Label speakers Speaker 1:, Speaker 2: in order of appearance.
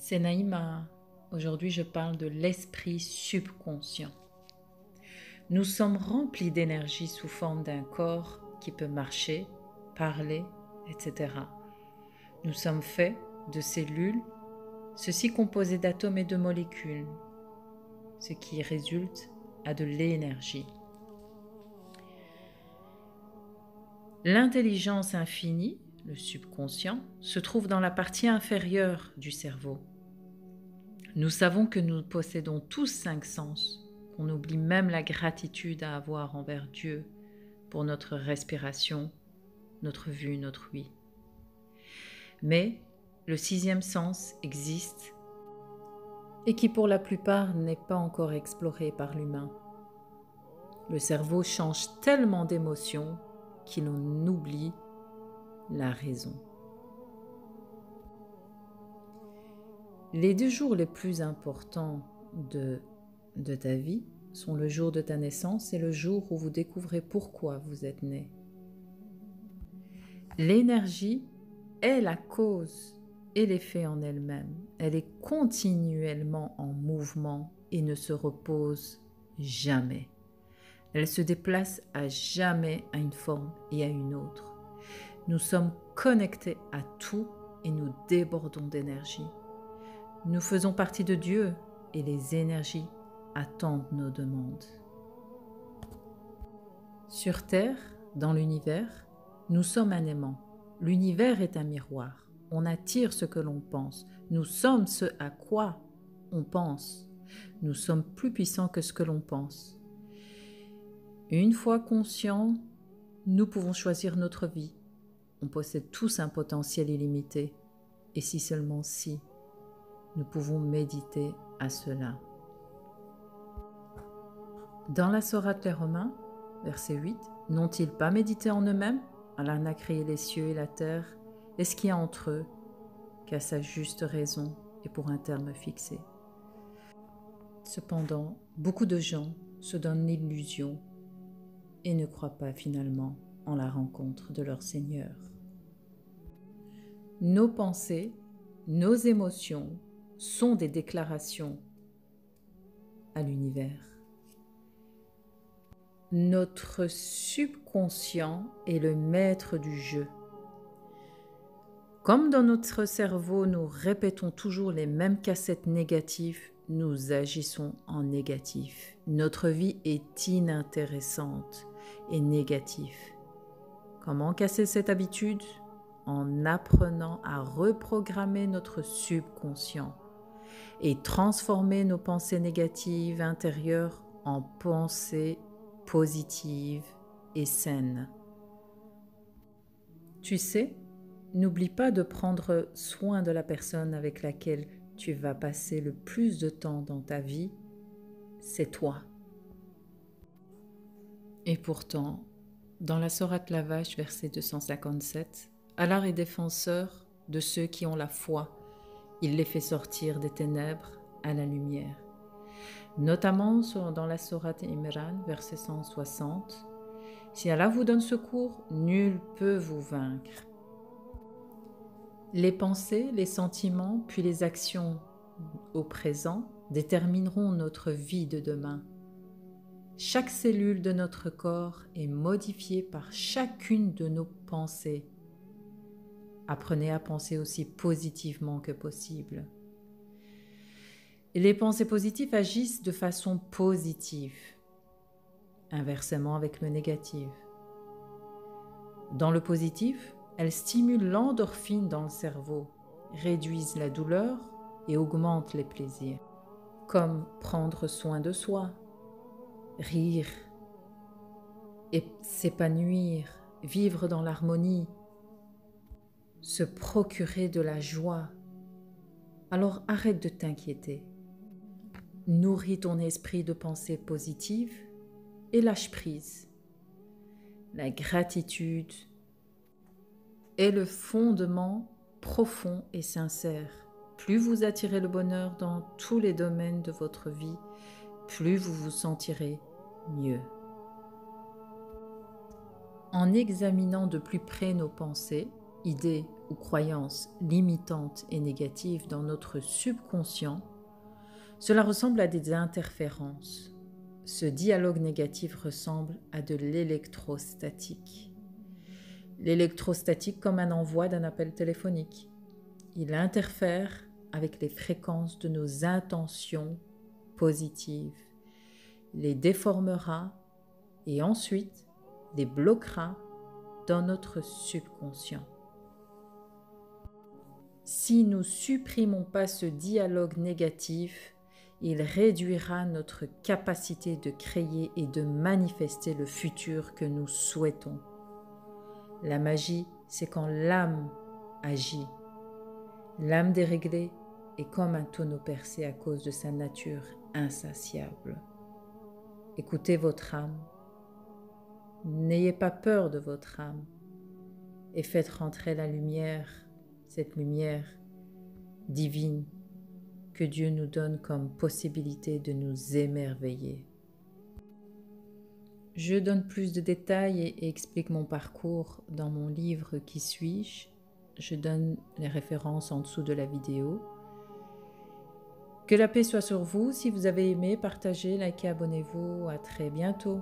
Speaker 1: C'est Naïma. Aujourd'hui, je parle de l'esprit subconscient. Nous sommes remplis d'énergie sous forme d'un corps qui peut marcher, parler, etc. Nous sommes faits de cellules, ceci composé d'atomes et de molécules, ce qui résulte à de l'énergie. L'intelligence infinie, le subconscient, se trouve dans la partie inférieure du cerveau. Nous savons que nous possédons tous 5 sens, qu'on oublie même la gratitude à avoir envers Dieu pour notre respiration, notre vue, notre ouïe. Mais le 6e sens existe et qui pour la plupart n'est pas encore exploré par l'humain. Le cerveau change tellement d'émotions qu'il en oublie la raison. Les 2 jours les plus importants de ta vie sont le jour de ta naissance et le jour où vous découvrez pourquoi vous êtes né. L'énergie est la cause et l'effet en elle-même. Elle est continuellement en mouvement et ne se repose jamais. Elle se déplace à jamais à une forme et à une autre. Nous sommes connectés à tout et nous débordons d'énergie. Nous faisons partie de Dieu et les énergies attendent nos demandes. Sur Terre, dans l'univers, nous sommes un aimant. L'univers est un miroir. On attire ce que l'on pense. Nous sommes ce à quoi on pense. Nous sommes plus puissants que ce que l'on pense. Une fois conscients, nous pouvons choisir notre vie. On possède tous un potentiel illimité. Et si seulement si, nous pouvons méditer à cela. Dans la Sourate des Romains, verset 8, n'ont-ils pas médité en eux-mêmes? Allah n'a créé les cieux et la terre, et ce qu'il y a entre eux, qu'à sa juste raison et pour un terme fixé. Cependant, beaucoup de gens se donnent l'illusion et ne croient pas finalement en la rencontre de leur Seigneur. Nos pensées, nos émotions sont des déclarations à l'univers. Notre subconscient est le maître du jeu. Comme dans notre cerveau, nous répétons toujours les mêmes cassettes négatives, nous agissons en négatif. Notre vie est inintéressante et négative. Comment casser cette habitude? En apprenant à reprogrammer notre subconscient et transformer nos pensées négatives intérieures en pensées positives et saines. Tu sais, n'oublie pas de prendre soin de la personne avec laquelle tu vas passer le plus de temps dans ta vie, c'est toi. Et pourtant, dans la Sourate la Vache, verset 257, Allah est défenseur de ceux qui ont la foi. Il les fait sortir des ténèbres à la lumière. Notamment dans la Sourate Imran, verset 160, « Si Allah vous donne secours, nul peut vous vaincre. » Les pensées, les sentiments, puis les actions au présent détermineront notre vie de demain. Chaque cellule de notre corps est modifiée par chacune de nos pensées. Apprenez à penser aussi positivement que possible. Et les pensées positives agissent de façon positive, inversement avec le négatif. Dans le positif, elles stimulent l'endorphine dans le cerveau, réduisent la douleur et augmentent les plaisirs, comme prendre soin de soi, rire, et s'épanouir, vivre dans l'harmonie, se procurer de la joie. Alors arrête de t'inquiéter. Nourris ton esprit de pensées positives et lâche prise. La gratitude est le fondement profond et sincère. Plus vous attirez le bonheur dans tous les domaines de votre vie, plus vous vous sentirez mieux. En examinant de plus près nos pensées, idées ou croyances limitantes et négatives dans notre subconscient, cela ressemble à des interférences. Ce dialogue négatif ressemble à de l'électrostatique. L'électrostatique comme un envoi d'un appel téléphonique. Il interfère avec les fréquences de nos intentions positives, les déformera et ensuite les bloquera dans notre subconscient. Si nous ne supprimons pas ce dialogue négatif, il réduira notre capacité de créer et de manifester le futur que nous souhaitons. La magie, c'est quand l'âme agit. L'âme déréglée est comme un tonneau percé à cause de sa nature insatiable. Écoutez votre âme. N'ayez pas peur de votre âme et faites rentrer la lumière, cette lumière divine que Dieu nous donne comme possibilité de nous émerveiller. Je donne plus de détails et explique mon parcours dans mon livre Qui suis-je ? Je donne les références en dessous de la vidéo. Que la paix soit sur vous. Si vous avez aimé, partagez, likez, abonnez-vous. À très bientôt.